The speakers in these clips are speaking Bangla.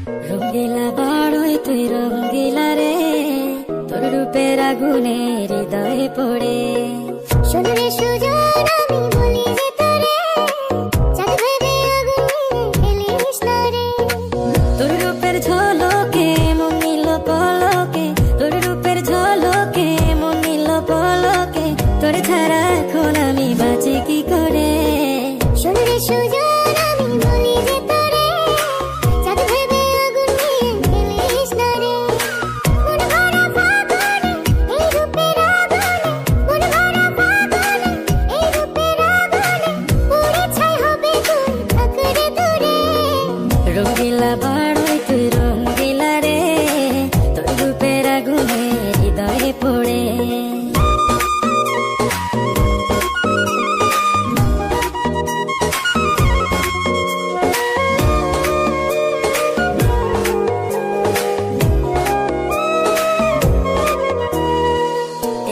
রঙ্গিলা বাড়ই তুই রঙ্গিলা রে, তোর রূপের আগুনে হৃদয়ে পড়ে। শোন রে সুজন আমি বলি যে তোরে, চাঁদ ভেবে আগুন নিয়ে খেলিস না রে। তোর রূপের ঝলকে মন নিল পলকে, তোর রূপের ঝলকে মন নিল পলকে, তোর ছাড়া এখন আমি বাঁচি কি করে। শোন রে সুজন আমি বলি যে তোরে, চাঁদ ভেবে আগুন নিয়ে খেলিস না রে। মন ভরা ফাগুনে এই রূপের আগুনে, মন ভরা ফাগুনে এই রূপের আগুনে, পুড়ে ছাই হবে তুই থাক রে দূরে। রঙ্গিলা বাড়ই তুই রঙ্গিলা রে, তোর রূপের আগুনে হৃদয়ে পড়ে।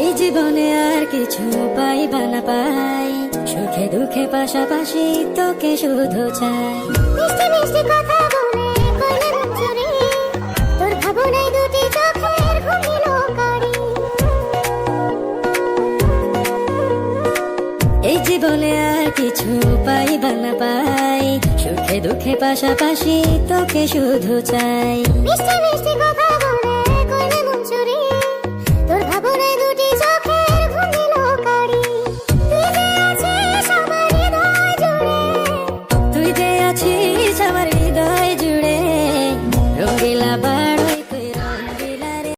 এই জীবনে আর কিছু পাইবা না পাই, সুখে দুঃখে পাশাপাশি তোকে শুধু চাই। মিষ্টি মিষ্টি কথা বলে করলে মন চুরি, তোর ভাবনায় দুটি চোখের ঘুম নিল কারি। এই জীবনে আর কিছু পাইবা না পাই, সুখে দুঃখে পাশাপাশি তোকে শুধু চাই। মিষ্টি মিষ্টি কথা